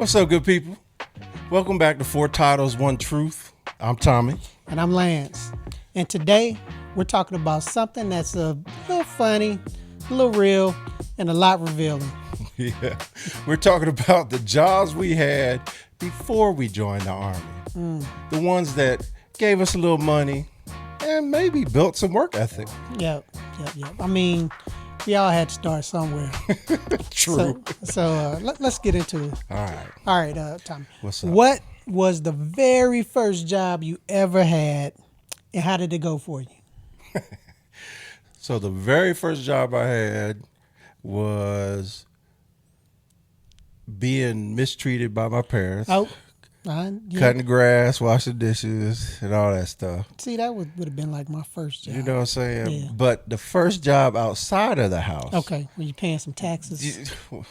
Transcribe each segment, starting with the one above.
What's up, good people? Welcome back to Four Titles, One Truth. I'm Tommy. And I'm Lance. And today we're talking about something that's a little funny, a little real, and a lot revealing. Yeah, we're talking about the jobs we had before we joined the Army. The ones that gave us a little money and maybe built some work ethic. Yep. I mean, we all had to start somewhere. True. So let's get into it. All right, Tommy. What's up? What was the very first job you ever had, and how did it go for you? So the very first job I had was being mistreated by my parents. Oh, yeah. Cutting the grass, washing dishes, and all that stuff. See, that would have been like my first job. You know what I'm saying? Yeah. But the first job outside of the house. Okay, were you paying some taxes? Well,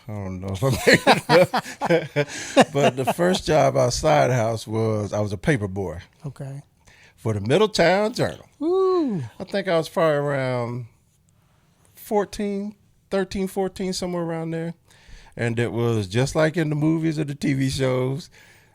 I don't know if I made it up. But the first job outside the house was I was a paper boy Okay. for the Middletown Journal. Ooh. I think I was probably around 13, 14, somewhere around there. And it was just like in the movies or the TV shows,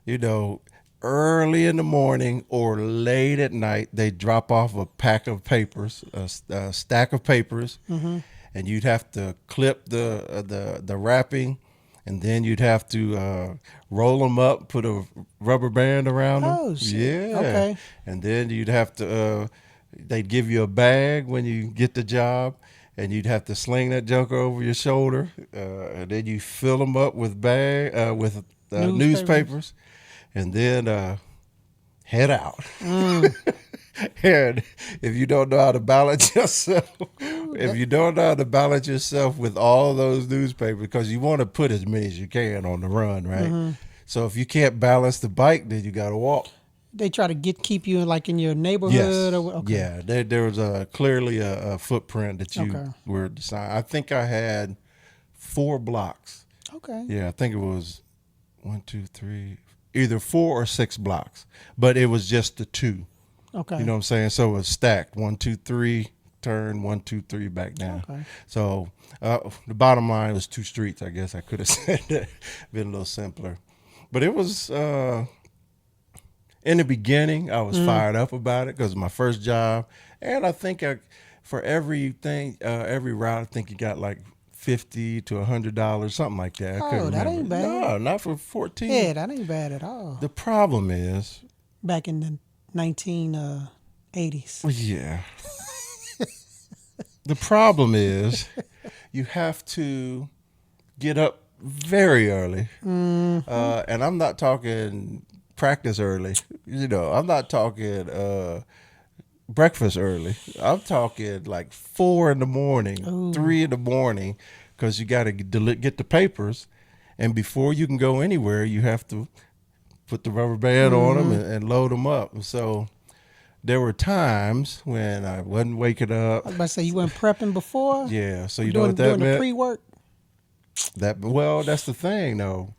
you know, early in the morning or late at night, they drop off a pack of papers, a stack of papers, and you'd have to clip the wrapping, and then you'd have to roll them up, put a rubber band around them. Oh, shit. Yeah. Okay. And then you'd have to, they'd give you a bag when you get the job. And you'd have to sling that joker over your shoulder, and then you fill them up with newspapers, and then head out. And if you don't know how to balance yourself, with all those newspapers, because you want to put as many as you can on the run, right? So if you can't balance the bike, then you got to walk. They try to keep you in your neighborhood? Yes. Okay. Yeah, there was clearly a footprint that you were deciding. I think I had 4 blocks. Okay. Yeah, I think it was 1, 2, 3, either 4 or 6 blocks, but it was just the 2. Okay. You know what I'm saying? So it was stacked. 1, 2, 3, turn, 1, 2, 3, back down. Okay. So the bottom line was 2 streets. I guess I could have said that, been a little simpler, but it was. In the beginning, I was fired up about it because it was my first job. And I think for everything, every route, I think you got like $50 to $100, something like that. I couldn't that remember. ain't bad. No, not for 14. Yeah, that ain't bad at all. The problem is. Back in the 1980s. Yeah. The problem is you have to get up very early. And I'm not talking practice early. You know, I'm not talking breakfast early. I'm talking like 4 in the morning, 3 in the morning, because you got to get the papers. And before you can go anywhere, you have to put the rubber band on them and load them up. And so there were times when I wasn't waking up. I was about to say, you weren't prepping before? Yeah. So you know what that doing meant? The pre-work? That's the thing, though.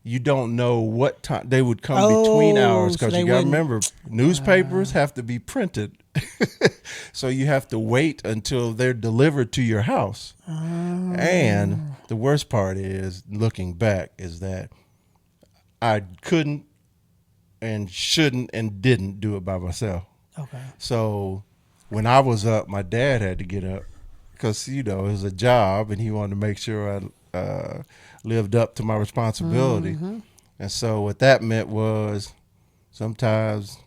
You don't know what time they would come between hours, because you got to remember, newspapers have to be printed. So you have to wait until they're delivered to your house. And the worst part is, looking back, is that I couldn't and shouldn't and didn't do it by myself. Okay. So when I was up, my dad had to get up because, you know, it was a job and he wanted to make sure I lived up to my responsibility. And so what that meant was sometimes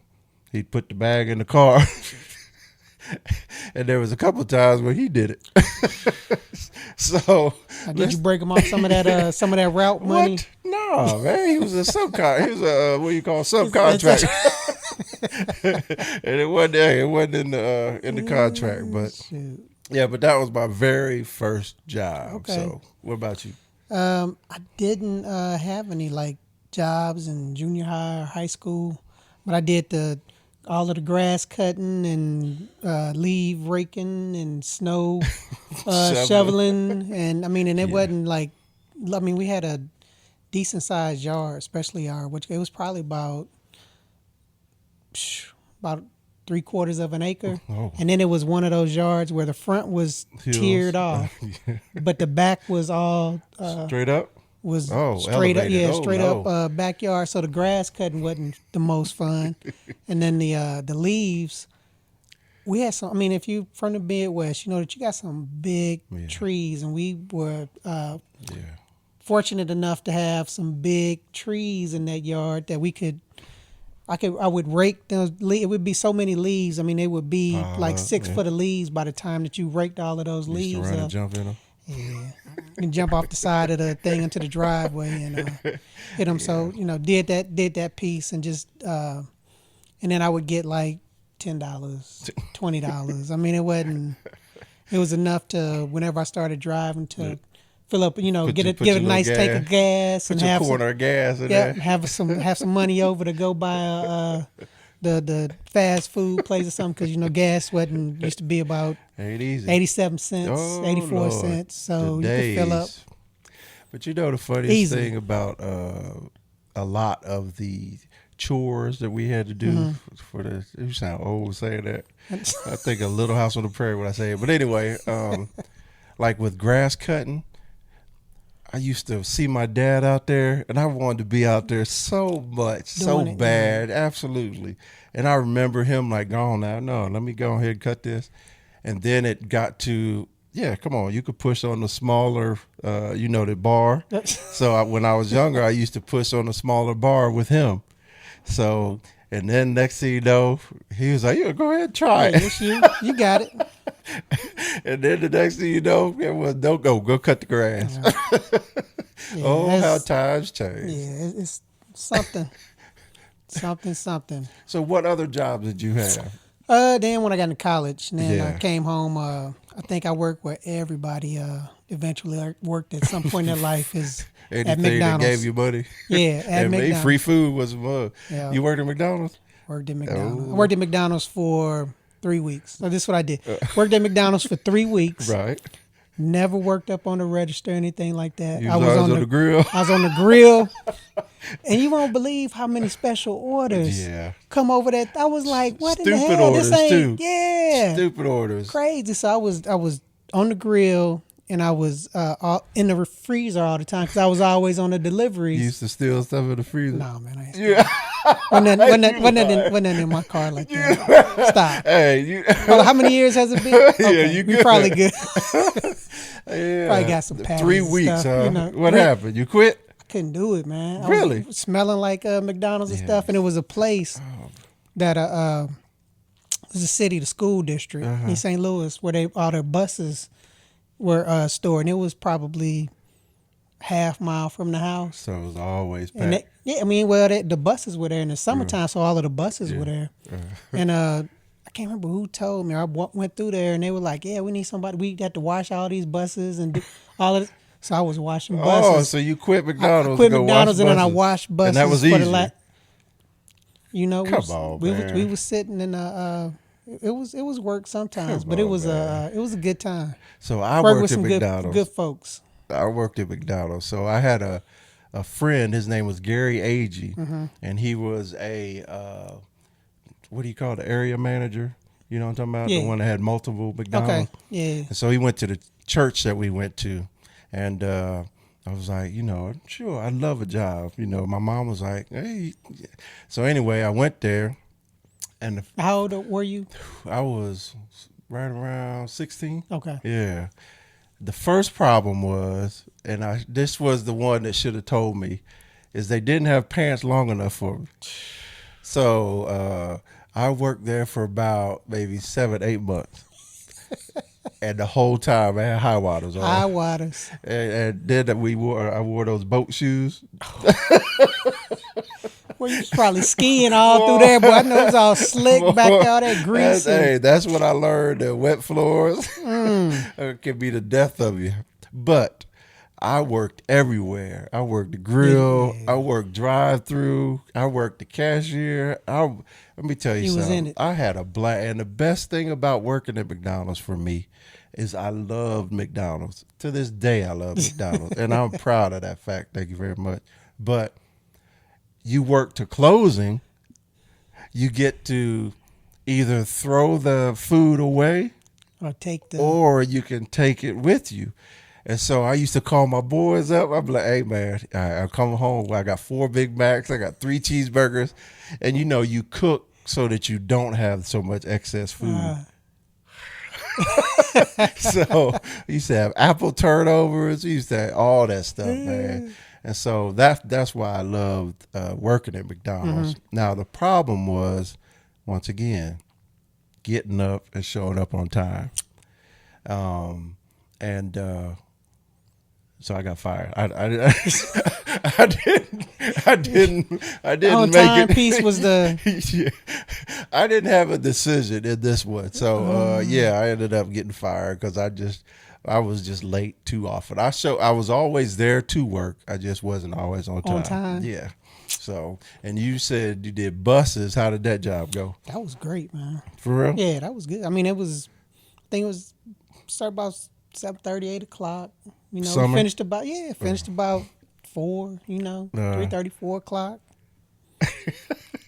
he'd put the bag in the car and there was a couple of times where he did it. So did you break him off some of that route money? What? No, man, he was a subcontractor. And it wasn't in the contract, but shoot. Yeah, but that was my very first job. Okay. So what about you? I didn't have any like jobs in junior high or high school, but I did all of the grass cutting and leaf raking and snow shoveling, and it wasn't like, we had a decent sized yard, especially which it was probably about 3/4 of an acre. Oh. And then it was one of those yards where the front was Hills. tiered off, but the back was all Straight up? was straight up, elevated. yeah, Oh straight up no. backyard. So the grass cutting wasn't the most fun, and then the leaves. We had some. I mean, if you from the Midwest, you know that you got some big Yeah. trees, and we were Yeah. fortunate enough to have some big trees in that yard that we could. I would rake those. It would be so many leaves. I mean, it would be Pile like up. six Yeah. foot of leaves by the time that you raked all of those Used to leaves run and up. jump in them. Yeah, and jump off the side of the thing into the driveway and hit them. So did that piece and just and then I would get like $10, $20. I mean, it wasn't. It was enough to whenever I started driving to fill up. Get put a your little nice tank gas. of gas Put and your have corner of gas in yeah, there. have some money over to go buy the fast food place or something because gas wasn't used to be about Ain't easy. 87 cents, Oh 84 Lord. cents. So The you could fill up days. But the funniest easily. thing about a lot of the chores that we had to do for the, you sound old saying that. I think a Little House on the Prairie when I say it. But anyway, like with grass cutting, I used to see my dad out there, and I wanted to be out there so much, so Doing it, bad, absolutely. And I remember him like, "Go on now, no, let me go ahead and cut this." And then it got to, yeah, come on, you could push on the smaller, the bar. So when I was younger, I used to push on the smaller bar with him. So, and then next thing you know, he was like, "Yeah, go ahead and try Yeah, it." it's you got it. And then the next thing you know, it was, "Don't go cut the grass." Yeah, Oh, how that's- times change. Yeah, it's something, something. So what other jobs did you have? Then when I got into college, and then I Yeah. came home. I think I worked where everybody eventually worked at some point in their life is at Anything that McDonald's. gave you money? Yeah, at And McDonald's. free food was mug. Yeah. You worked at McDonald's? Worked at McDonald's. Oh. I worked at McDonald's for 3 weeks. So this is what I did. Worked at McDonald's for 3 weeks. Right. Never worked up on the register or anything like that. You was always on the grill. I was on the grill. And you won't believe how many special orders Yeah. come over that. I was like, what in the Stupid hell? orders This ain't, too. yeah. Stupid orders. Crazy. So I was on the grill and I was in the freezer all the time because I was always on the deliveries. You used to steal stuff in the freezer. No, man. I ain't Yeah. wasn't nothing in my car like that. Stop. Hey, you. Well, how many years has it been? Okay, you we good. probably good. Yeah. Probably got some patties 3 and weeks, stuff, huh? What happened? You quit? I couldn't do it, man. I Really? was smelling like McDonald's and Yeah. stuff, and it was a place that it was a city, the school district in St. Louis, where all their buses were stored, and it was probably half-mile from the house. So it was always And packed. the buses were there in the summertime, so all of the buses were there. And I can't remember who told me. I went through there, and they were like, "Yeah, we need somebody. We got to wash all these buses and do all of this." So I was washing buses. Oh, so you quit McDonald's? I quit to go McDonald's, wash and then I buses. washed buses. And that was for easy. the Come on, man. we was sitting in it was work sometimes, Come but it on, was man. it was a good time. So I Worked with worked at some McDonald's. good folks. I worked at McDonald's. So I had a friend. His name was Gary Agee, and he was a what do you call it? The area manager? You know what I'm talking about? Yeah. The one that had multiple McDonald's. Okay, yeah. And so he went to the church that we went to, and I was like, sure, I'd love a job. My mom was like, hey. So anyway, I went there, and How old were you? I was right around 16. Okay. Yeah. The first problem was, and this was the one that should have told me, is they didn't have pants long enough for me. So I worked there for about maybe 7-8 months. And the whole time I had high waters on. High waters. And then I wore those boat shoes. Well, you was probably skiing all through there, boy. I know it was all slick back there, all that grease. That's what I learned. That wet floors can be the death of you. But I worked everywhere. I worked the grill. Yeah. I worked drive-through. I worked the cashier. Let me tell you You was something. in it. I had a blast. And the best thing about working at McDonald's for me is I loved McDonald's. To this day, I love McDonald's. And I'm proud of that fact. Thank you very much. But you work to closing, you get to either throw the food away Or take the or you can take it with you. And so I used to call my boys up. I'd be like, hey, man, I come home. I got 4 Big Macs. I got 3 cheeseburgers. And, you cook so that you don't have so much excess food. So we used to have apple turnovers. We used to have all that stuff, man. And so that's why I loved working at McDonald's. Now, the problem was, once again, getting up and showing up on time. And so I got fired. I didn't On make time it. piece was the Yeah. I didn't have a decision in this one. So yeah, I ended up getting fired because I was just late too often. I was always there to work. I just wasn't always on time. on time. Yeah. So, and you said you did buses. How did that job go? That was great, man. For real? Yeah, that was good. I mean, I think it was start about 7:30, 8 o'clock. Summer? Finished about 4. 3:30, 4 o'clock.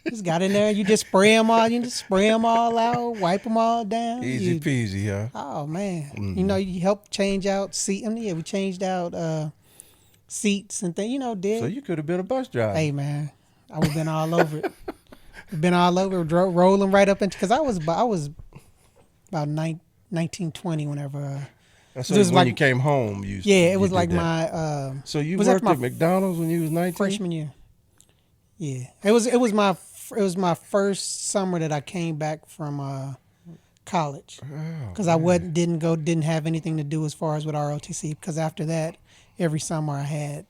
Just got in there. You just spray them all. You just spray them all out, wipe them all down. Easy peasy, huh? Oh man, you helped change out seat. Yeah, we changed out seats and things. Did. So you could have been a bus driver. Hey man, I would have been all over it. Been all over, rolling right up into, because I was about 19, 20 whenever. So when you came home, it was like that. my. So you was worked my at McDonald's when you was 19? Freshman year. Yeah, it was my first summer that I came back from college, because I didn't have anything to do as far as with ROTC, because after that every summer I had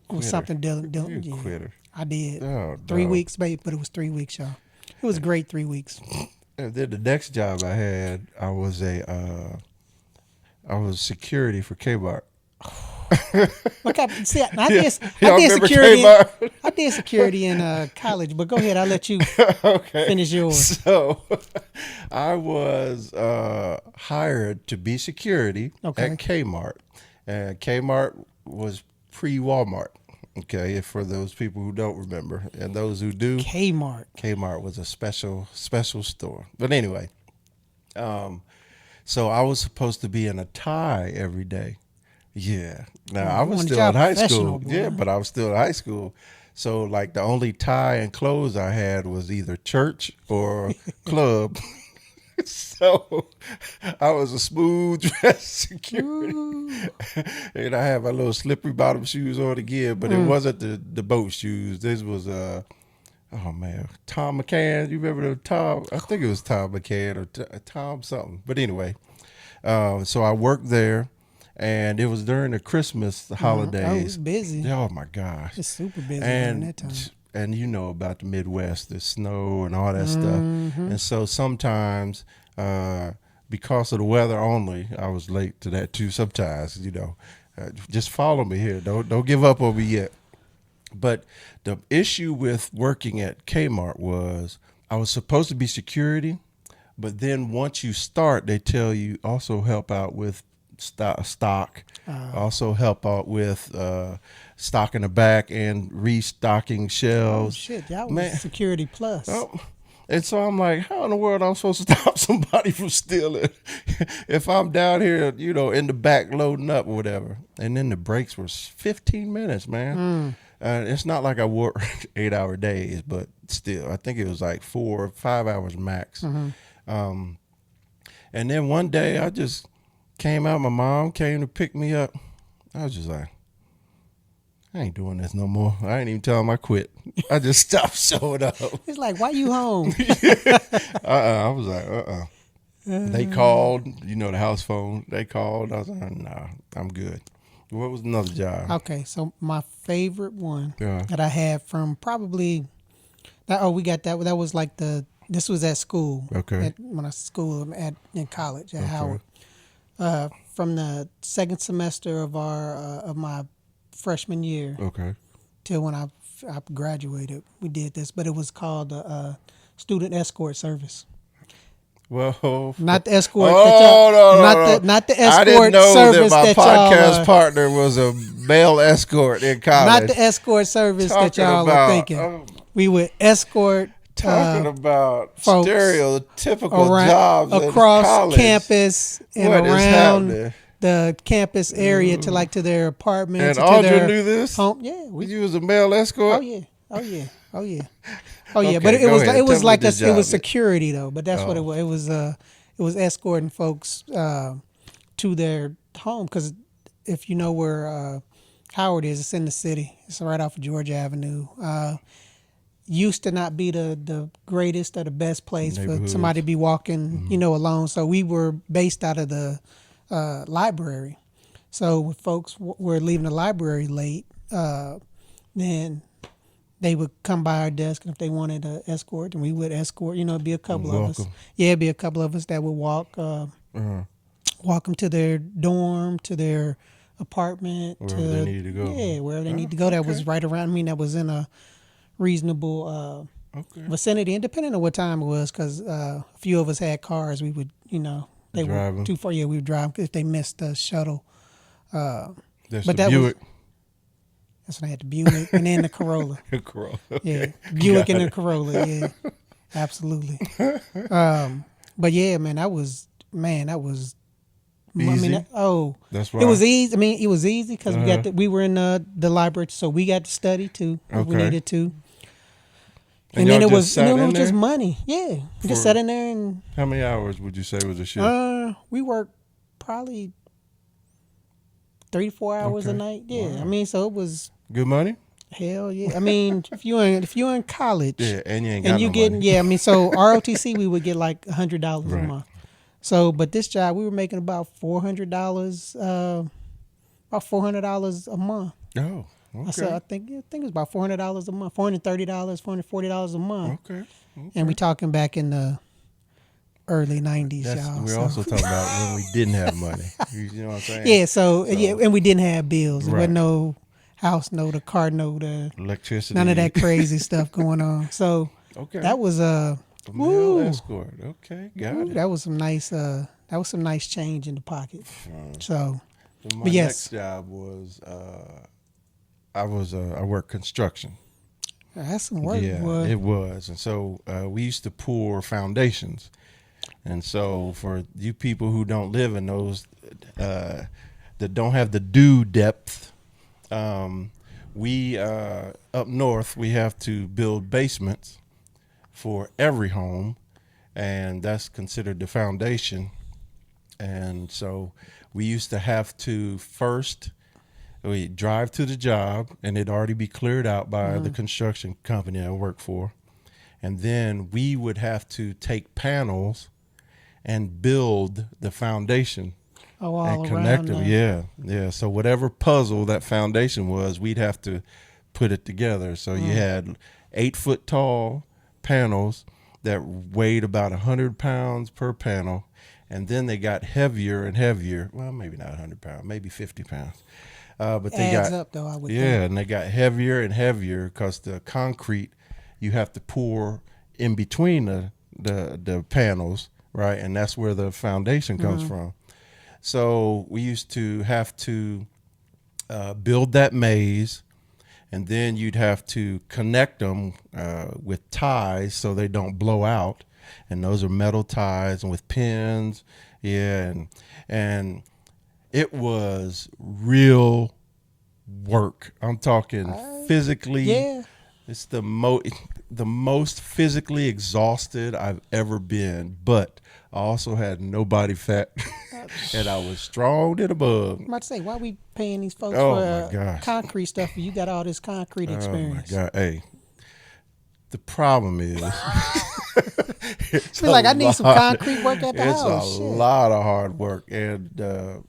was something doing. You a quitter. I did. Oh, 3 weeks, babe, but it was 3 weeks, y'all. It was great 3 weeks. And then the next job I had, I was security for Kmart. Look, I did security. I did security in college, but go ahead. I'll let you finish yours. So, I was hired to be security at Kmart, and Kmart was pre-Walmart. Okay, for those people who don't remember, and those who do, Kmart was a special store. But anyway, so I was supposed to be in a tie every day. Yeah. Now I was still in high school. Boy. Yeah, but I was still in high school. So like the only tie and clothes I had was either church or club. So I was a smooth dress security. And I had my little slippery bottom shoes on again, but it wasn't the boat shoes. This was oh man, Tom McCann. You remember the Tom? I think it was Tom McCann or Tom something. But anyway, so I worked there. And it was during the Christmas holidays. I was busy. Oh my gosh, it's super busy during that time. And you know about the Midwest, the snow and all that stuff. And so sometimes, because of the weather only, I was late to that too. Sometimes, just follow me here. Don't give up on me yet. But the issue with working at Kmart was I was supposed to be security, but then once you start, they tell you also help out with stock, also help out with stocking the back and restocking shelves. Oh shit, that was security plus. Oh, and so I'm like, how in the world am I supposed to stop somebody from stealing if I'm down here, in the back loading up or whatever? And then the breaks were 15 minutes, man. It's not like I work 8-hour days, but still, I think it was like 4 or 5 hours max. And then one day I just came out. My mom came to pick me up. I was just like, I ain't doing this no more. I ain't even tell them I quit. I just stopped showing up. It's like, why you home? I was like, They called, the house phone. They called. I was like, nah, I'm good. What was another job? Okay, so my favorite one that I had from probably, we got that. That was like this was at school. Okay. In college at Howard. From the second semester of my freshman year, till when I graduated, we did this, but it was called student escort service. Well, not the escort. Not the escort. I didn't know service that my podcast partner was a male escort in college. Not the escort service that y'all are thinking. We would escort. Talking about stereotypical jobs across in college. campus and around the campus area to like to their And apartments, to Audra their knew this? home. Yeah, You was a male escort? oh yeah, oh yeah, oh yeah, oh yeah. Okay, But it go was ahead. it Tell was me what like this it was job is. security though. But that's what it Oh. was. It was escorting folks to their home because if you know where Howard is, it's in the city. It's right off of Georgia Avenue. Used to not be the greatest or the best place for Neighborhoods. somebody to be walking, alone. So we were based out of the library. So if folks were leaving the library late, then they would come by our desk, and if they wanted to escort, and we would escort. It'd be a couple of us. Welcome. Yeah, it'd be a couple of us that would walk them to their dorm, to their apartment, Wherever they needed to go. Yeah, wherever they need to go. That okay. was right around. I mean, that was in a reasonable Okay. vicinity, and depending on what time it was, because a few of us had cars, we would, they Drive were 'em. too far. Yeah, we would drive if they missed the shuttle. That's But the that Buick. That's when I had the Buick and then the Corolla. Corolla. Yeah, Buick and Got the Corolla. Yeah, absolutely. But yeah, man, that was. I Easy? mean, That's it was why? easy. I mean, it was easy because we were in the library, so we got to study too if we Okay. needed to. And then y'all it was, just sat it in was just there? money. Yeah, we just For- sat in there and How many hours would you say was a shift? we worked probably 3 to 4 hours a Okay. night. Yeah, Wow. I mean, so it was Good money? hell yeah. I mean, if you're in college, Yeah, and you ain't got and you no getting money. yeah. I mean, so ROTC we would get like $100 a Right. month. So, but this job we were making about $400, a month. Oh, So okay. I think it was about $400 a month, $430, $440 a month, Okay. and we talking back in the early '90s, y'all. We're so. also talking about when we didn't have money. You know what I'm saying? Yeah, yeah, and we didn't have bills. There Right. was no house note, a car note, Electricity. none of that crazy stuff going on. So Okay. that was A male woo. escort. Okay, got it. that was some nice change in the pocket. So So my but yes. next job was I worked construction. that's some work. Yeah, boy. it was. And so we used to pour foundations. And so for you people who don't live in those that don't have the dew depth, we up north we have to build basements for every home, and that's considered the foundation. And so we used to have to first we drive to the job, and it'd already be cleared out by the construction company I work for. And then we would have to take panels and build the foundation all and around. connect them. Yeah. So whatever puzzle that foundation was, we'd have to put it together. So you had 8-foot tall panels that weighed about 100 pounds per panel. And then they got heavier and heavier. Well, maybe not 100 pounds, maybe 50 pounds. But they Adds got up though. I would yeah, think. and they got heavier and heavier because the concrete you have to pour in between the panels, right? And that's where the foundation comes from. So we used to have to build that maze, and then you'd have to connect them with ties so they don't blow out. And those are metal ties and with pins. Yeah, and it was real work. I'm talking physically. Yeah. It's the most physically exhausted I've ever been, but I also had no body fat, and I was strong to the bug. I'm about to say, why we paying these folks Oh, for my gosh. concrete stuff? You got all this concrete experience. Oh my God! Hey, the problem is, it's Feel like a I need some lot- concrete work at the it's house. a Shit. lot of hard work, and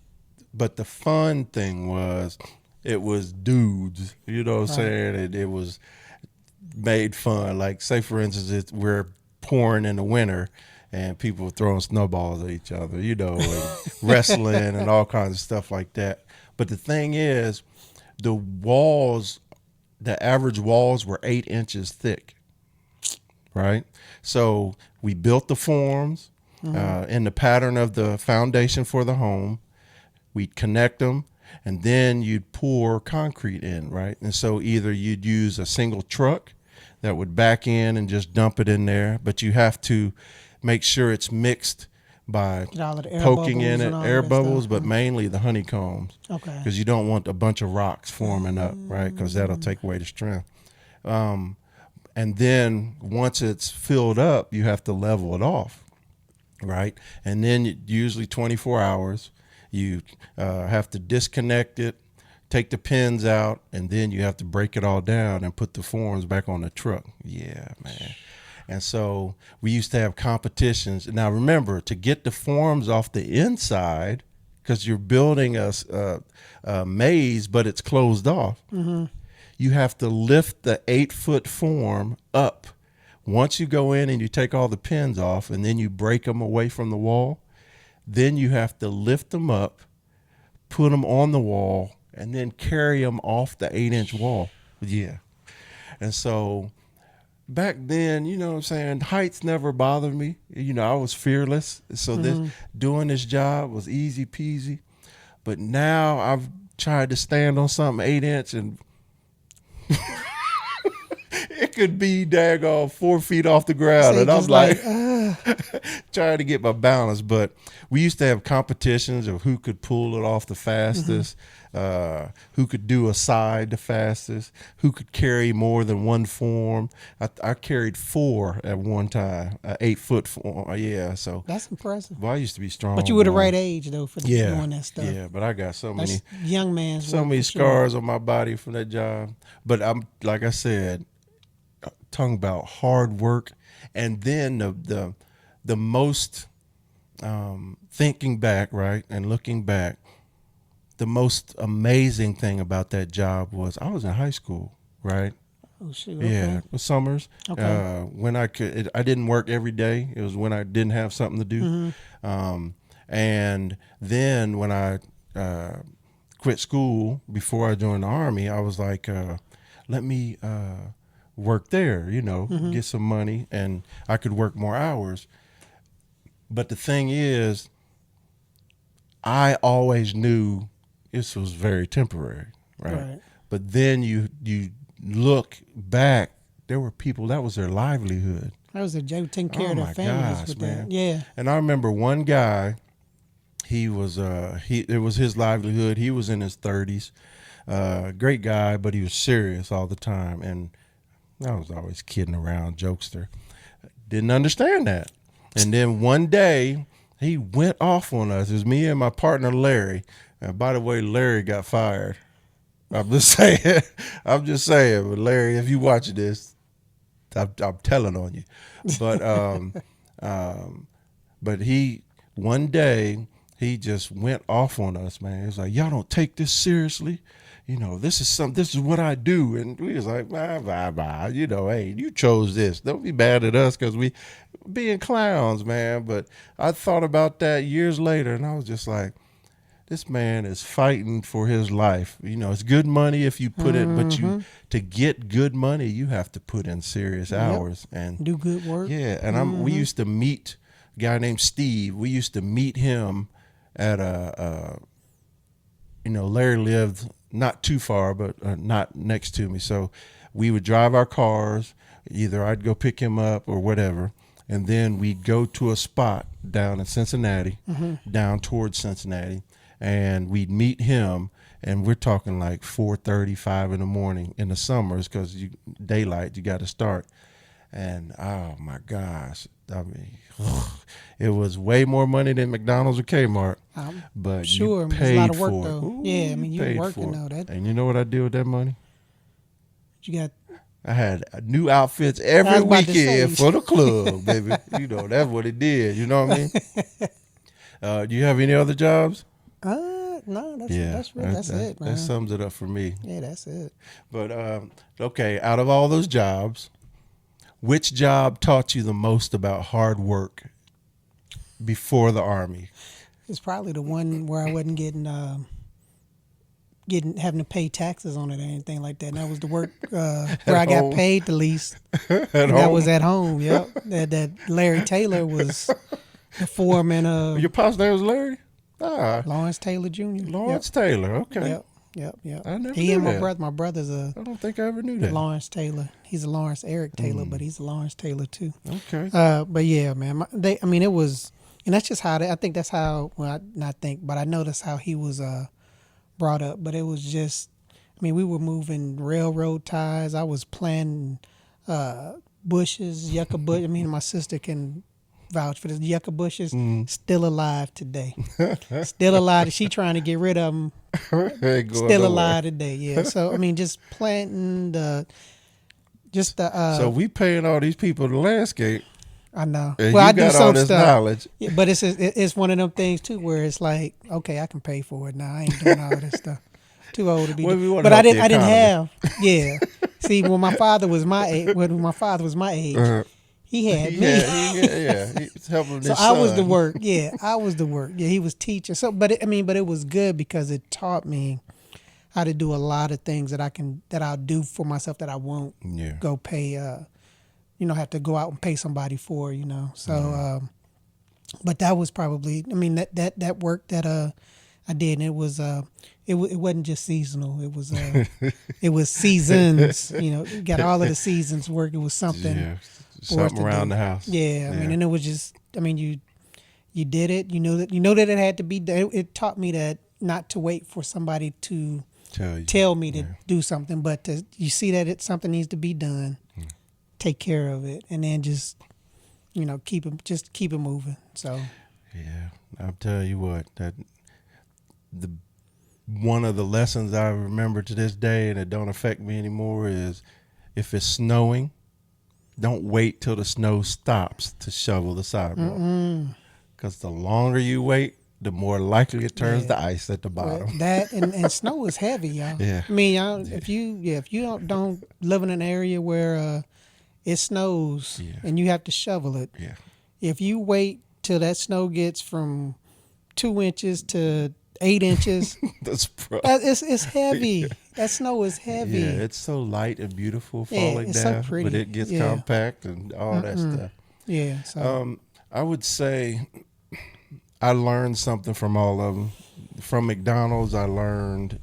but the fun thing was, it was dudes. You know what I'm saying? It was made fun. Like, say for instance, we're pouring in the winter, and people throwing snowballs at each other. You know, and wrestling and all kinds of stuff like that. But the thing is, the walls, the average walls were 8 inches thick. Right. So we built the forms in the pattern of the foundation for the home. We'd connect them, and then you'd pour concrete in. Right. And so either you'd use a single truck that would back in and just dump it in there, but you have to make sure it's mixed by Get all of the air poking bubbles in it, and all air that bubbles, stuff. but mainly the honeycombs, Okay. because you don't want a bunch of rocks forming up, right? Because that'll take away the strength. And then once it's filled up, you have to level it off, right? And then usually 24 hours, you have to disconnect it, take the pins out, and then you have to break it all down and put the forms back on the truck. Yeah, man. And so we used to have competitions. Now remember, to get the forms off the inside, because you're building a maze, but it's closed off, you have to lift the 8-foot form up. Once you go in and you take all the pins off and then you break them away from the wall, then you have to lift them up, put them on the wall, and then carry them off the 8-inch wall. Yeah. And so back then, you know what I'm saying, heights never bothered me. You know, I was fearless. So this doing this job was easy peasy. But now I've tried to stand on something 8-inch and it could be daggone 4 feet off the ground. And I'm like trying to get my balance. But we used to have competitions of who could pull it off the fastest, who could do a side the fastest, who could carry more than one form. I carried 4 at one time, 8-foot form. Yeah, so That's impressive. well, I used to be strong. But you were the boy. right age though for doing that stuff. Yeah, but I got so That's many young man's so work many for sure. scars on my body from that job. But I'm like I said, talking about hard work, and then the most thinking back, right, and looking back, the most amazing thing about that job was I was in high school, right? Oh shoot. Yeah, Okay. it was summers. Okay. When I didn't work every day. It was when I didn't have something to do. And then when I quit school before I joined the Army, I was like, let me work there, you know, get some money, and I could work more hours. But the thing is, I always knew this was very temporary, right? But then you look back, there were people that was their livelihood. That was a joke taking care of their families with man. that. Yeah. And I remember one guy, he was it was his livelihood. He was in his 30s. Great guy, but he was serious all the time, and I was always kidding around, jokester. Didn't understand that. And then one day he went off on us. It was me and my partner Larry. And by the way, Larry got fired. I'm just saying. I'm just saying. But Larry, if you watch this, I'm telling on you. But he one day he just went off on us, man. He was like, "Y'all don't take this seriously. You know, this is what I do." And we was like, bye. You know, hey, you chose this. Don't be mad at us because we being clowns, man. But I thought about that years later, and I was just like, this man is fighting for his life. You know, it's good money if you put it, but to get good money, you have to put in serious hours and do good work. Yeah, and we used to meet a guy named Steve. We used to meet him at Larry lived not too far, but not next to me. So we would drive our cars. Either I'd go pick him up or whatever. And then we'd go to a spot down in Cincinnati, down towards Cincinnati, and we'd meet him. And we're talking like 4:30, 5 in the morning in the summers because daylight, you got to start. And oh my gosh, I mean, it was way more money than McDonald's or Kmart. But Sure, you it was paid a lot of work for though. it. Ooh, Yeah, I mean, you were paid working for it. though. That And you know what I did with that money? you got. I had new outfits I every was about to weekend say. for the club, baby. You know, that's what it did. You know what I mean? Do you have any other jobs? No, that's it, man. That sums it up for me. Yeah, that's it. But okay, out of all those jobs, which job taught you the most about hard work before the Army? It's probably the one where I wasn't having to pay taxes on it or anything like that. And that was the work where I got paid the least. That was at home. Yep. That Larry Taylor was the foreman. Your pop's name was Larry? Lawrence Taylor Jr. Lawrence Taylor. Okay. Yep. I never He knew and my that. brother. My brother's I don't think I ever knew that. Lawrence Taylor. He's a Lawrence Eric Taylor, but he's a Lawrence Taylor too. Okay. But yeah, man. It And that's just how I think that's how. Well, not think, but I know that's how he was brought up. But it was just, I mean, we were moving railroad ties. I was planting bushes, yucca bush. I mean, my sister can vouch for this. Yucca bushes still alive today. Still alive. She trying to get rid of them. Ain't going Still nowhere. alive today. Yeah. So I mean, just planting So we paying all these people to landscape, I know. and Well, you I do got all some this stuff. knowledge. Yeah, but it's one of them things too where it's like, okay, I can pay for it now. I ain't doing all this stuff. Too old to be. Well, we want to But help the I didn't economy. have. Yeah. See, when my father was my age, he had me. He's helping So his I was the son. work. Yeah, I was the work. Yeah, he was teaching. So, but it was good because it taught me how to do a lot of things that I'll do for myself that I won't Yeah. go pay. Have to go out and pay somebody for. So. But that was probably. I mean that work that I did. And it was it wasn't just seasonal. It was seasons. You got all of the seasons work. It was something Yeah. for us Something to around do. the house. Yeah, I mean, and it was just. I mean, you did it. You know that it had to be done. It taught me that not to wait for somebody to tell me to do something, but you see that something needs to be done. Take care of it, and then just keep it moving. So Yeah. I'll tell you what, that the one of the lessons I remember to this day, and it don't affect me anymore, is if it's snowing, don't wait till the snow stops to shovel the sidewalk. Because the longer you wait, the more likely it turns Yeah. to ice at the bottom. that and snow is heavy, y'all. Yeah. I mean, y'all, if you don't live in an area where it snows Yeah. and you have to shovel it, Yeah. if you wait till that snow gets from 2 inches to 8 inches, That's it's heavy. That snow is heavy. Yeah, it's so light and beautiful Yeah, falling it's so down, pretty. but it gets Yeah. compact and all that stuff. Yeah. So I would say I learned something from all of them. From McDonald's, I learned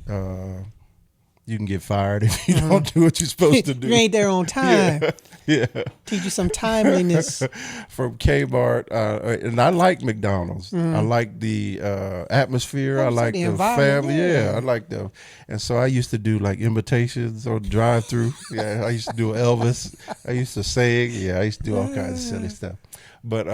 you can get fired if you don't do what you're supposed to do. you ain't there on time. Yeah. Teach you some timeliness. From Kmart, and I like McDonald's. I like the atmosphere. I Oh, so like the the environment, family. yeah. Yeah, I like the. And so I used to do like imitations on the drive-through. Yeah, I used to do Elvis. I used to sing. Yeah, I used to do all kinds of silly stuff. But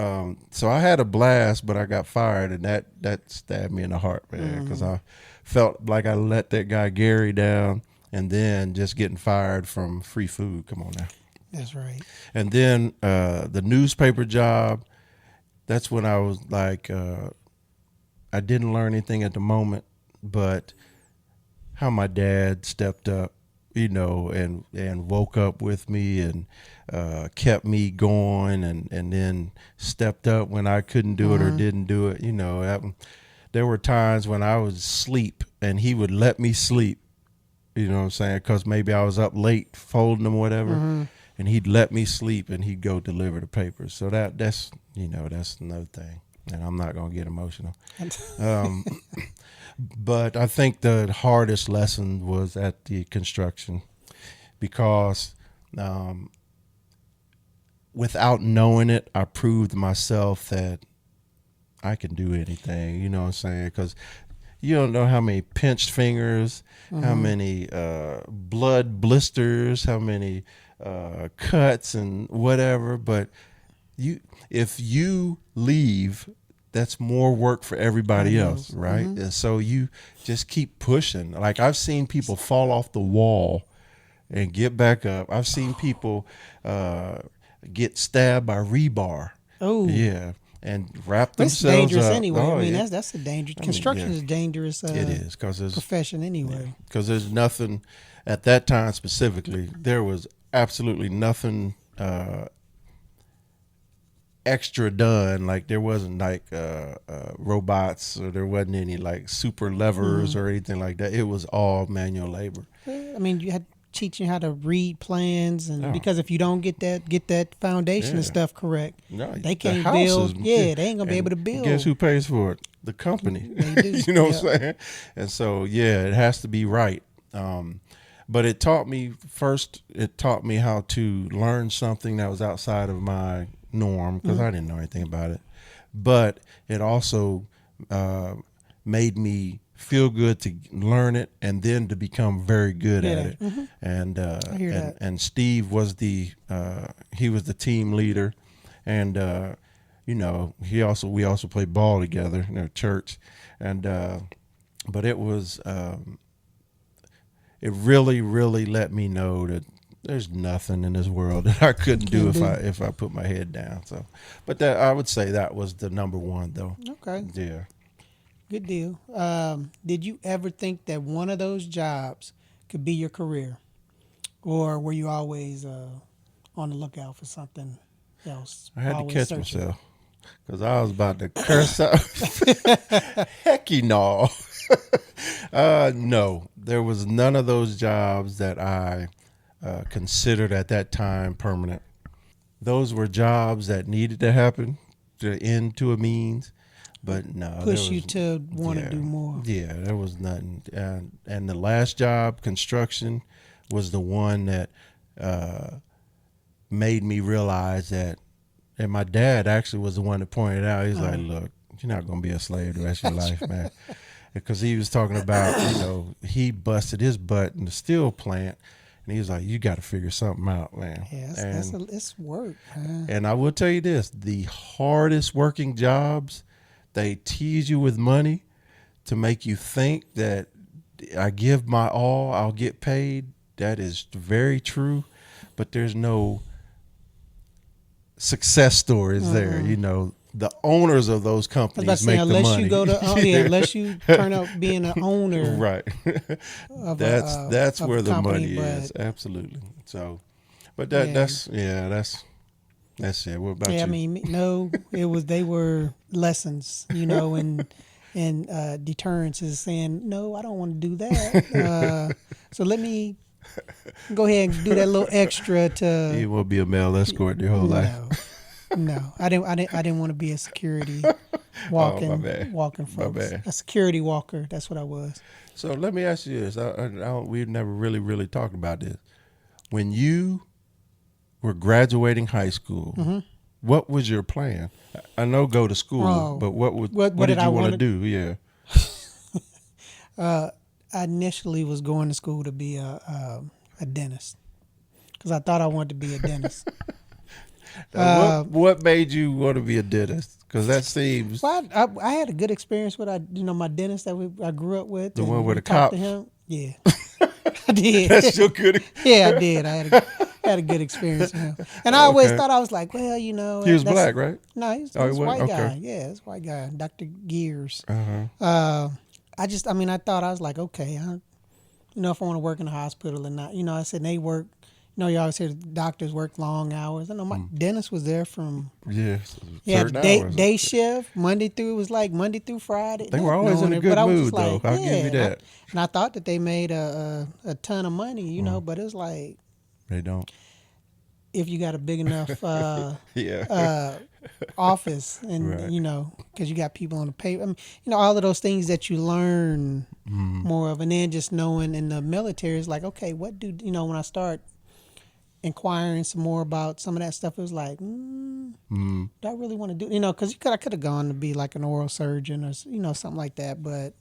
so I had a blast, but I got fired, and that stabbed me in the heart, man, because I felt like I let that guy Gary down, and then just getting fired from free food. Come on now. That's right. And then the newspaper job, that's when I was like, I didn't learn anything at the moment, but how my dad stepped up, and woke up with me and kept me going, and then stepped up when I couldn't do it or didn't do it. There were times when I was asleep and he would let me sleep, you know what I'm saying? Because maybe I was up late folding them, whatever. And he'd let me sleep, and he'd go deliver the papers. So that's another thing. And I'm not gonna get emotional. But I think the hardest lesson was at the construction, because without knowing it, I proved myself that I can do anything. You know what I'm saying? Because you don't know how many pinched fingers, how many blood blisters, how many cuts and whatever. But if you leave, that's more work for everybody else, right? And so you just keep pushing. Like, I've seen people fall off the wall and get back up. I've seen people get stabbed by rebar. Oh, Yeah. And wrap it's themselves dangerous up. anyway. Oh, I mean, yeah. that's a dangerous. Construction yeah. is a dangerous. It is, because profession anyway. there's nothing at that time specifically. There was absolutely nothing extra done. Like, there wasn't like robots, or there wasn't any like super levers or anything like that. It was all manual labor. I mean, you had teaching how to read plans, and Oh. because if you don't get that foundation and Yeah. stuff correct, No, they the can't houses- build. Yeah, they ain't gonna be and able to build. Guess who pays for it? The company. They do. You know Yeah. what I'm saying? And so, yeah, it has to be right. But it taught me how to learn something that was outside of my norm, because I didn't know anything about it. but it also uh, made me feel good to learn it and then to become very good at it. And I hear that. and Steve was he was the team leader, and we also played ball together in our church, and but it really let me know that there's nothing in this world that I couldn't do if I put my head down. So, but that I would say that was the number one though. Okay. Yeah. Good deal. Did you ever think that one of those jobs could be your career, or were you always on the lookout for something else? I had to Always catch searching? myself because I was about to curse out. Hecky no. No, there was none of those jobs that I considered at that time permanent. Those were jobs that needed to happen to end to a means, but no, there Push you was to want to yeah, do more. yeah, there was nothing. And the last job, construction, was the one that uh, made me realize that. And my dad actually was the one that pointed out. He's like, "Look, you're not gonna be a slave the rest of your life, man." Because he was talking about, he busted his butt in the steel plant, and he was like, "You got to figure something out, man." Yeah, it's work. And I will tell you this: the hardest working jobs, they tease you with money to make you think that I give my all, I'll get paid. That is very true, but there's no success stories there. The owners of those I was about to companies say, make the unless money. you go to, unless you turn out being an owner Right. of That's of where a the company, money is. but Absolutely. So, but yeah, that's it. What about yeah. I you? mean, no, they were lessons, and deterrence is saying, no, I don't want to do that. So let me go ahead and do that little extra to You will be a male escort your whole life. no. No, I didn't want to be a security Oh, my bad. walking My folks. bad. A security walker. That's what I was. So let me ask you this. We've never really talked about this. When you were graduating high school, what was your plan? I know go to school, Oh, but what what did did I you want want to to? do? Yeah. I initially was going to school to be a dentist because I thought I wanted to be a dentist. Now, what made you want to be a dentist? Because that seems Well, I had a good experience with my dentist that I grew up with, the one and with we the talked to cops. him. Yeah, I did. That's your good. Yeah, I did. I had a good experience with him, and I always Okay. thought I was like, well, He was that's black, right? no, Oh, he he's a was. white Okay. guy. Yeah, he's a white guy, Dr. Gears. Uh huh. I thought I was like, okay, if I want to work in a hospital or not. I said they work. You always hear the doctors work long hours. I know my dentist was there from Yeah. he had a Certain hours. day shift Monday through Friday. They were Not always in knowing a it, but good I was just mood, though. like, I'll give yeah, you that. and I thought that they made a ton of money, but it's like They don't. if you got a big enough Yeah. office and Right. because you got people on the paper. I mean, all of those things that you learn more of, and then just knowing in the military is like, okay, what do when I start inquiring some more about some of that stuff, it was like, do I really want to do? Because I could have gone to be like an oral surgeon or something like that, but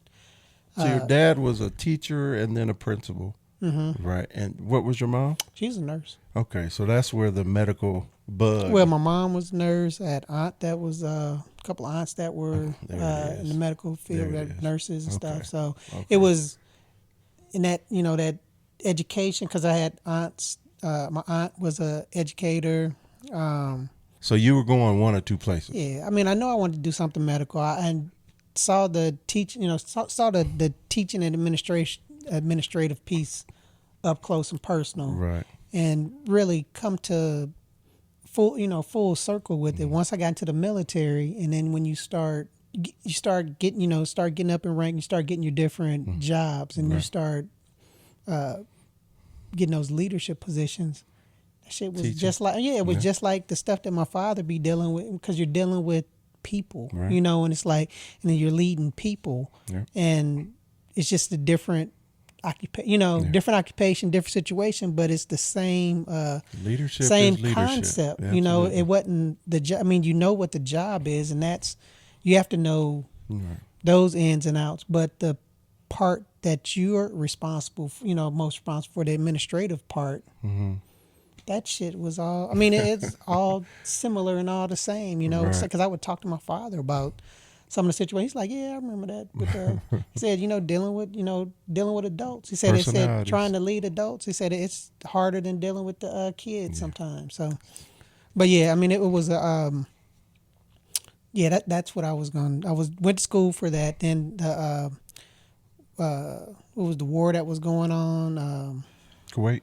So your dad was a teacher and then a principal, right? And what was your mom? she's a nurse. Okay, so that's where the medical bug. Well, my mom was a nurse. I had aunt that was a couple of aunts that were There it in is. the medical field, There it that is. nurses and Okay. stuff. So Okay. it was in that that education because I had aunts. My aunt was a educator. So you were going one or two places. Yeah, I mean, I know I wanted to do something medical. I saw the teaching, saw the teaching and administrative piece up close and personal, Right. and really come to full circle with it once I got into the military. And then when you start getting up in rank, you start getting your different jobs, and you start getting those leadership positions. That shit was Teaching. just like it was just like the stuff that my father be dealing with, because you're dealing with people, Right. and it's like, and then you're leading people, Yeah. and it's just a different different occupation, different situation, but it's the same Leadership same is leadership. concept. Absolutely. It wasn't the job. I mean, you know what the job is, and that's you have to know Right. those ins and outs. But the part that you're responsible for, most responsible for, the administrative part, Mm-hmm. that shit was all. I mean, it's all similar and all the same. Right. Because I would talk to my father about some of the situations. He's like, yeah, I remember that. But he said, dealing with adults. He said trying to lead adults. He said it's harder than dealing with the kids sometimes. So, but yeah, I mean, it was that's what I was going. Went to school for that. Then the what was the war that was going on? Kuwait.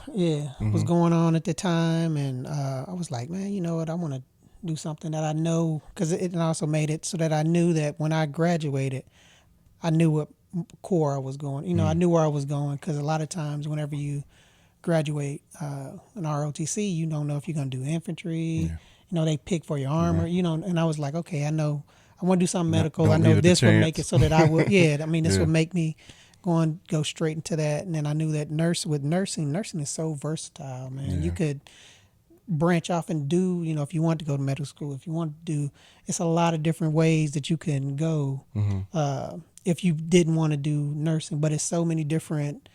Was going on at the time, and I was like, man, you know what? I want to do something that I know, because it also made it so that I knew that when I graduated, I knew what core I was going. I knew where I was going, because a lot of times whenever you graduate an ROTC, you don't know if you're going to do infantry. Yeah. They pick for your armor. Right. And I was like, okay, I know I want to do something medical. Don't I know leave it to this would make chance. it so that I would. Yeah, I mean, this Yeah. would make me go straight into that. And then I knew that nursing is so versatile, man. Yeah. You could branch off and do, if you want to go to medical school, if you want to do, it's a lot of different ways that you can go. If you didn't want to do nursing, but it's so many different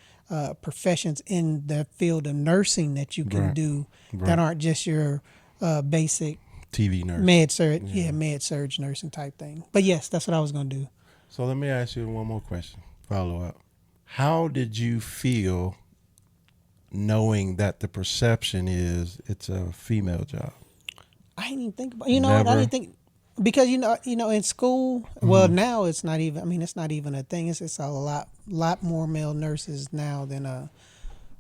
professions in the field of nursing that you can do that aren't just your basic TV nurse. med surge nursing type thing. But yes, that's what I was going to do. So let me ask you one more question, follow up. How did you feel knowing that the perception is it's a female job? I didn't even think about, I didn't think, because, in school, well, now it's not even, I mean, it's not even a thing. It's a lot more male nurses now than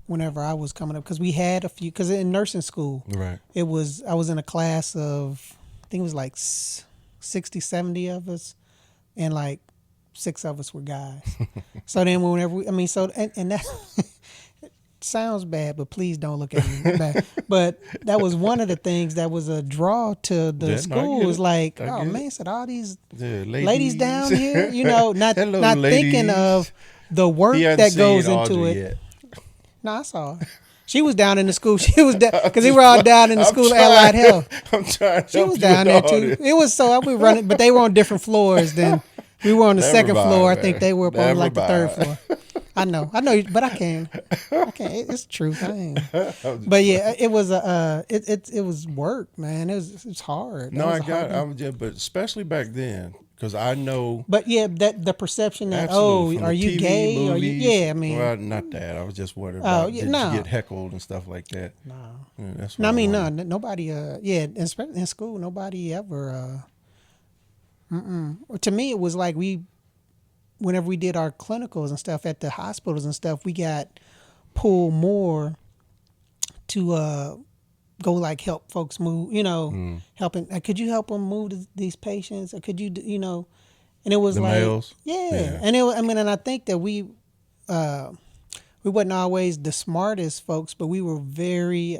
whenever I was coming up, because we had a few, because in nursing school, Right. I was in a class of, I think it was like 60, 70 of us, and like 6 of us were guys. So then whenever and that sounds bad, but please don't look at me bad. But that was one of the things that was a draw to the school. It was like, oh man, said all these ladies down here, not thinking of the work that goes into it. Yet. No, I saw her. She was down in the school. She was down because we were all down in the school at Allied Health. I'm trying to She was down there too. It was so we running, but they were on different floors. Then we were on the second floor. Man. I think they were on like the third floor. I know, but I can't. It's true. But yeah, it was it was work, man. It was hard. No, I got. But especially back then, because I know. But yeah, that the perception that Absolutely. are you TV, gay? movies, Or you, I mean, well, not that. I was just wondering. About, did you get heckled and stuff like that? No, that's. No, I mean, no, nobody. Especially in school, nobody ever. To me, it was like whenever we did our clinicals and stuff at the hospitals and stuff, we got pulled more to go like help folks move, helping. Could you help them move these patients? Or could you, and it was the like, males? Yeah. And and I think that we wasn't always the smartest folks, but we were very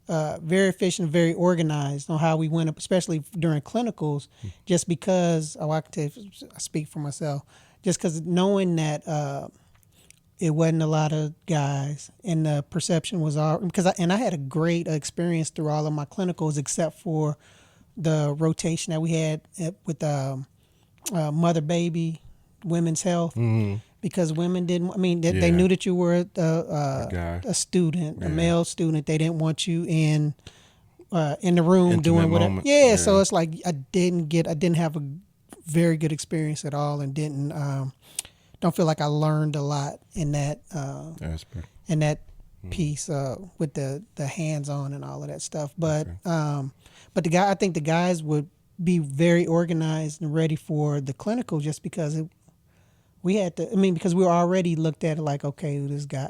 efficient, very organized on how we went up, especially during clinicals, just because, I can tell you, I speak for myself, just because knowing that it wasn't a lot of guys, and the perception was all, because I had a great experience through all of my clinicals, except for the rotation that we had with mother baby women's health. Because women didn't. I mean, they knew that you were a student, a male student. They didn't want you in the room Intimate doing whatever. moments. Yeah, so it's like I didn't have a very good experience at all, and don't feel like I learned a lot in that aspect. In that piece with the hands on and all of that stuff. But I think the guys would be very organized and ready for the clinical, just because we had to. I mean, because we were already looked at it like, okay, this guy,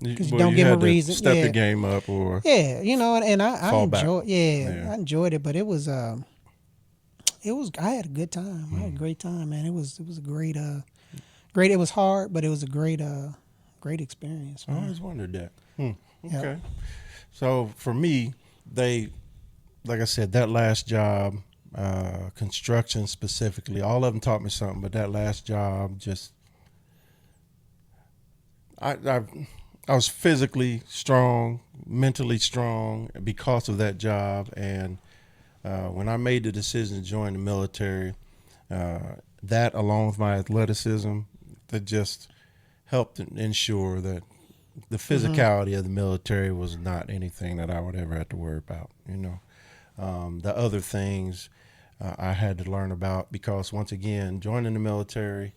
because you don't give him a reason. Step the game up, or and I enjoyed. Yeah, I enjoyed it, but it was. I had a good time. I had a great time, man. It was a great. It was hard, but it was a great experience. Man. I always wondered that. Okay, Yep. So for me, like I said, that last job. Construction specifically, all of them taught me something, but that last job just I was physically strong, mentally strong because of that job. And when I made the decision to join the military, that along with my athleticism, that just helped ensure that the physicality of the military was not anything that I would ever have to worry about. The other things I had to learn about because once again, joining the military,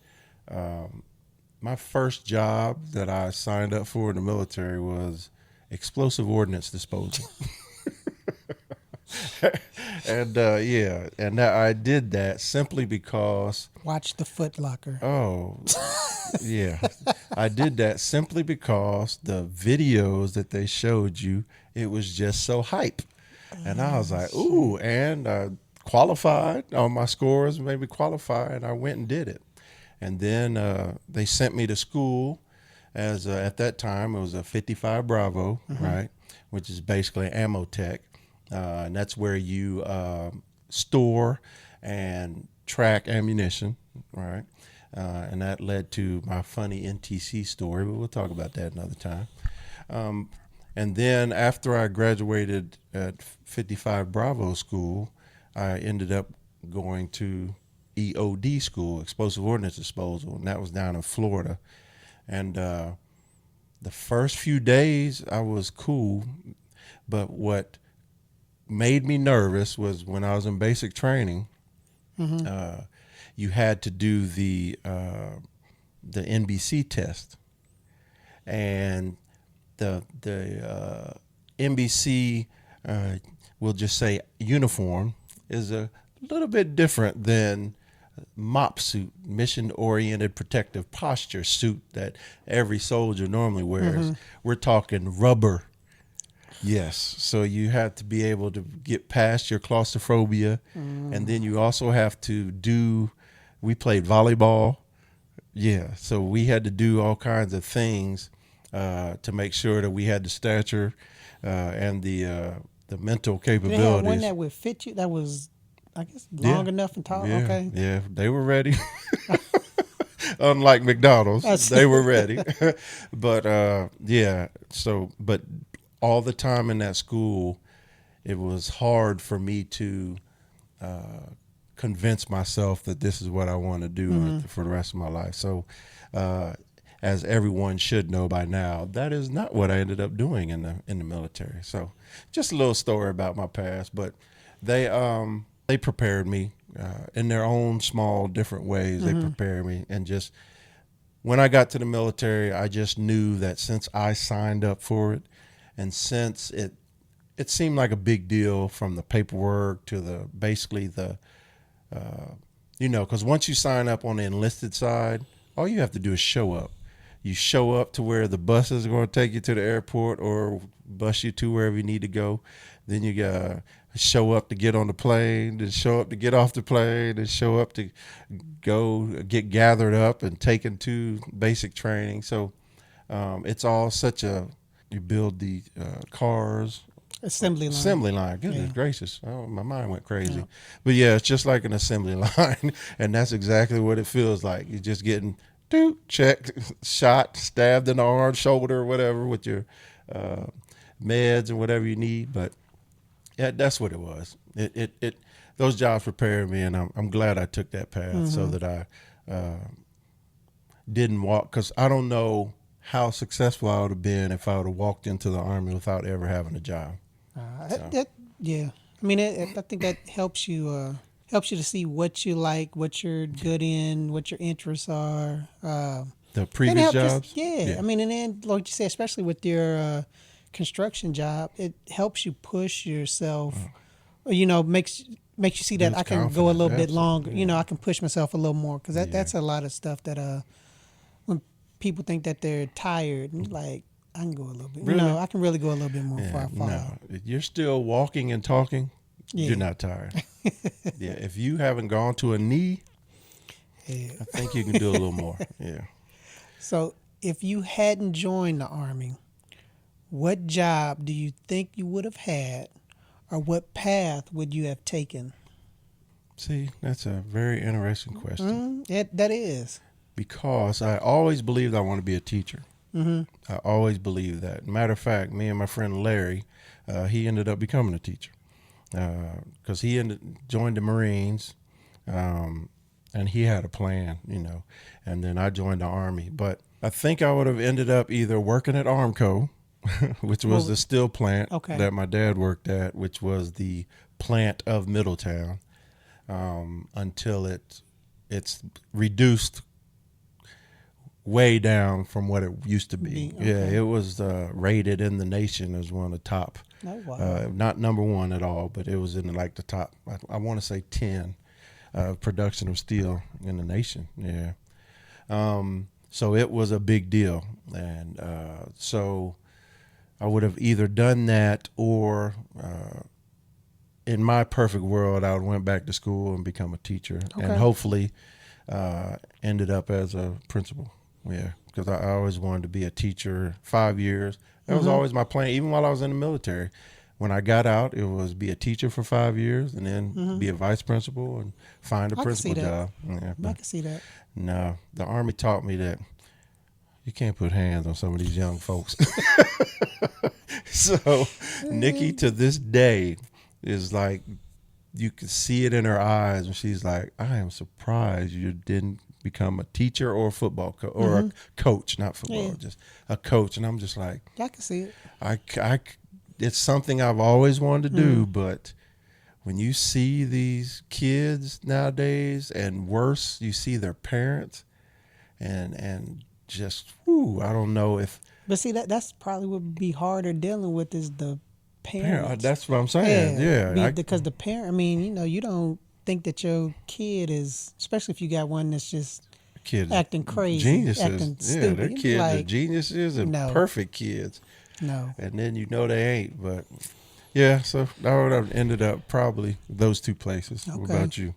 my first job that I signed up for in the military was explosive ordnance disposal. And and I did that simply because, Watch the Foot Locker. oh, yeah, I did that simply because the videos that they showed you, it was just so hype. And I was like, ooh, and qualified on my scores, maybe qualify, and I went and did it. And then they sent me to school as at that time it was a 55 Bravo, right, which is basically ammo tech, and that's where you store and track ammunition, right? And that led to my funny NTC story, but we'll talk about that another time. And then after I graduated at 55 Bravo school, I ended up going to EOD school, explosive ordnance disposal, and that was down in Florida. And the first few days I was cool, but what made me nervous was when I was in basic training. You had to do the NBC test, and the NBC, we'll just say uniform, is a little bit different than MOP suit, mission oriented protective posture suit that every soldier normally wears. We're talking rubber. Yes, so you have to be able to get past your claustrophobia, and then you also have to do. We played volleyball, yeah. So we had to do all kinds of things to make sure that we had the stature and the mental They had capabilities. one that would fit you. That was, I guess, long enough and tall. Yeah, Okay. yeah, they were ready. Unlike McDonald's, they were ready. But yeah, so but all the time in that school, it was hard for me to convince myself that this is what I want to do for the rest of my life. So, as everyone should know by now, that is not what I ended up doing in the military. So, just a little story about my past, but they prepared me in their own small, different ways. They prepared me, and just when I got to the military, I just knew that since I signed up for it, and since it seemed like a big deal from the paperwork to the basically the because once you sign up on the enlisted side, all you have to do is show up. You show up to where the buses are going to take you to the airport or bus you to wherever you need to go. Then you got to show up to get on the plane, then show up to get off the plane, then show up to go get gathered up and taken to basic training. So it's all you build the cars. Assembly line. Goodness gracious. Oh, my mind went crazy. Yeah. But yeah, it's just like an assembly line. And that's exactly what it feels like. You're just getting checked, shot, stabbed in the arm, shoulder, whatever, with your meds and whatever you need. But yeah, that's what it was. It those jobs prepared me, and I'm glad I took that path so that I didn't walk, because I don't know how successful I would have been if I would have walked into the Army without ever having a job. Yeah. I mean, I think that helps you to see what you like, what you're good in, what your interests are. The previous jobs? I mean, and then, like you said, especially with your construction job, it helps you push yourself. Makes you see that Builds I can confidence. go a little bit Absolutely. longer. I can push myself a little more, because that's a lot of stuff that when people think that they're tired, and like, I can go a little bit. Really? I can really go a little bit more before I fall out. No, you're still walking and talking. Yeah. You're not tired. Yeah, if you haven't gone to a knee, Yeah. I think you can do a little more. Yeah. So, if you hadn't joined the Army, what job do you think you would have had, or what path would you have taken? See, that's a very interesting question. That is. Because I always believed I want to be a teacher. I always believed that. Matter of fact, me and my friend Larry, he ended up becoming a teacher because joined the Marines, and he had a plan, and then I joined the Army. But I think I would have ended up either working at Armco, which was the steel plant that my dad worked at, which was the plant of Middletown, until it's reduced way down from what it used to be. Yeah, it was rated in the nation as one of the top. Oh, wow. Not number one at all, but it was in like the top, I want to say 10 production of steel in the nation. Yeah. So it was a big deal. And so I would have either done that or in my perfect world, I would went back to school and become a teacher and hopefully ended up as a principal. Yeah, because I always wanted to be a teacher. 5 years. That was always my plan, even while I was in the military. When I got out, it was be a teacher for 5 years and then be a vice principal and find a principal job. Yeah, I can see that. No, the Army taught me that you can't put hands on some of these young folks. So Nikki, to this day, is like, you can see it in her eyes when she's like, I am surprised you didn't become a teacher or a football coach or a coach, not football, just a coach. And I'm just like, I can see it. It's something I've always wanted to do, but when you see these kids nowadays, and worse, you see their parents, and just, I don't know if. But see, that's probably what would be harder dealing with is the parents. That's what I'm saying. Yeah, because the parent. I mean, you don't think that your kid is, especially if you got one that's just acting crazy, geniuses. Acting stupid. Their kids are geniuses and perfect kids. No, and then they ain't. But yeah, so I would have ended up probably those two places. Okay. What about you?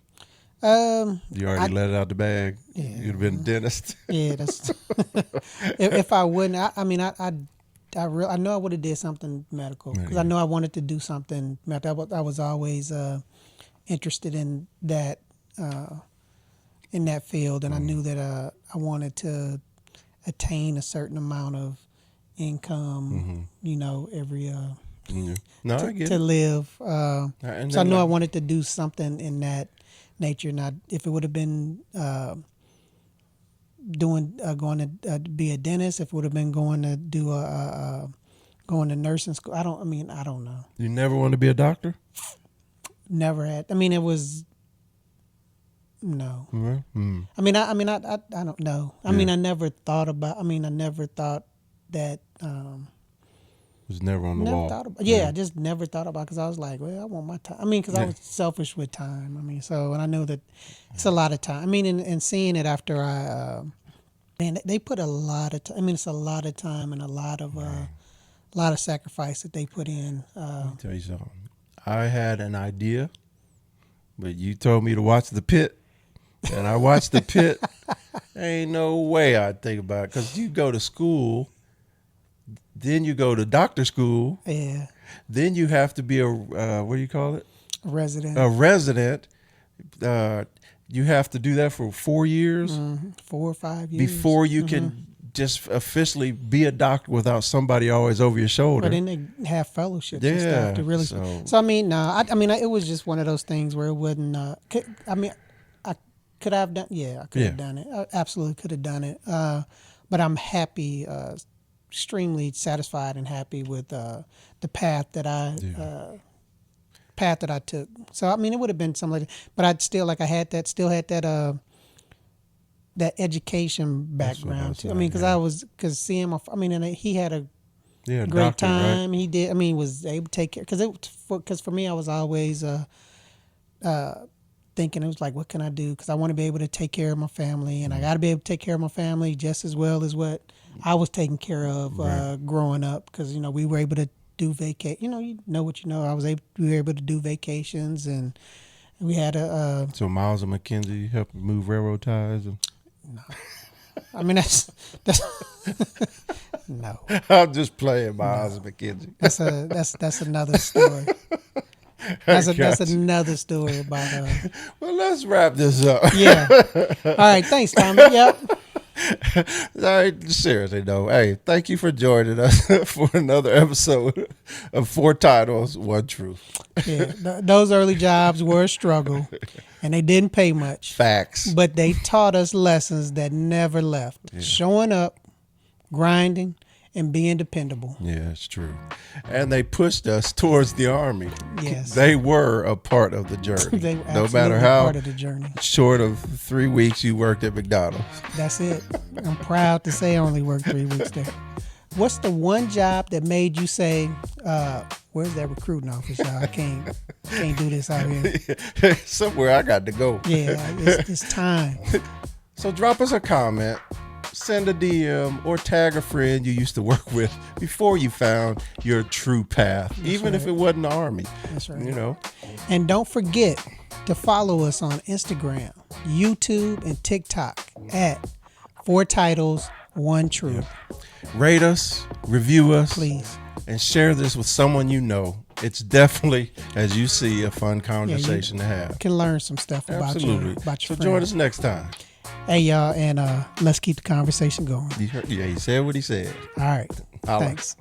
You already let it out the bag. Yeah. You'd have been a dentist. Yeah, that's. if I wouldn't, I mean, I know I would have did something medical because I know I wanted to do something medical. I was always interested in that field, and I knew that I wanted to attain a certain amount of income. Every to live. So I know I wanted to do something in that nature. Not if it would have been going to be a dentist, if it would have been going to do going to nursing school. I don't know. You never want to be a doctor? Never had. I mean, it was no. Mm-hmm. I mean, I don't know. I mean, I never thought about. I mean, I never thought that. It was never on the wall. I just never thought about because I was like, well, I want my time. I mean, because I was selfish with time. I mean, and I know that it's a lot of time. I mean, and seeing it after they put a lot of time. I mean, it's a lot of time and a lot of sacrifice that they put in. Let me tell you something. I had an idea, but you told me to watch The Pit, and I watched The Pit. Ain't no way I'd think about it because you go to school. Then you go to doctor school. Yeah. Then you have to be what do you call it? A resident. A resident. You have to do that for 4 years. 4 or 5 years. Before you can just officially be a doctor without somebody always over your shoulder. But then they have fellowships and stuff to really. So I mean, no. I mean, it was just one of those things where it wouldn't. I mean, I could have done. Yeah, I could have done it. I absolutely could have done it. But I'm happy. Extremely satisfied and happy with the path that I took. So I mean, it would have been something like that, but I'd still I had that education background too. I mean, because seeing him, I mean, and he had a great doctor, time. Right? He did. I mean, was able to take care because for me, I was always thinking it was like, what can I do? Because I want to be able to take care of my family, and I got to be able to take care of my family just as well as what I was taken care of growing up. Because we were able to do you know what you know. We were able to do vacations, and we had a. So Miles and McKenzie helped move railroad ties. No, I mean that's no. I'm just playing Miles and McKenzie. That's another story. That's another story about Well, let's wrap this up. Yeah. All right. Thanks, Tommy. Yep. All right, seriously though. Hey, thank you for joining us for another episode of Four Titles, One Truth. Yeah, those early jobs were a struggle, and they didn't pay much. Facts. But they taught us lessons that never left. Yeah. Showing up, grinding, and being dependable. Yeah, it's true. And they pushed us towards the Army. Yes. They were a part of the journey. They were No matter absolutely how part of the journey. short of 3 weeks you worked at McDonald's. That's it. I'm proud to say I only worked 3 weeks there. What's the one job that made you say, where's that recruiting office, y'all? I can't do this out here. Somewhere I got to go. Yeah, it's time. So drop us a comment, send a DM, or tag a friend you used to work with before you found your true path, even if it wasn't the Army. That's right. You know. And don't forget to follow us on Instagram, YouTube, and TikTok at 4 Titles, 1 Truth. Rate us, review us, Please. and share this with someone you know. It's definitely, as you see, a fun conversation to have. Can learn some stuff about Absolutely. your So friends. join us next time. Hey, y'all, and let's keep the conversation going. He said what he said. All right. Holla. Thanks.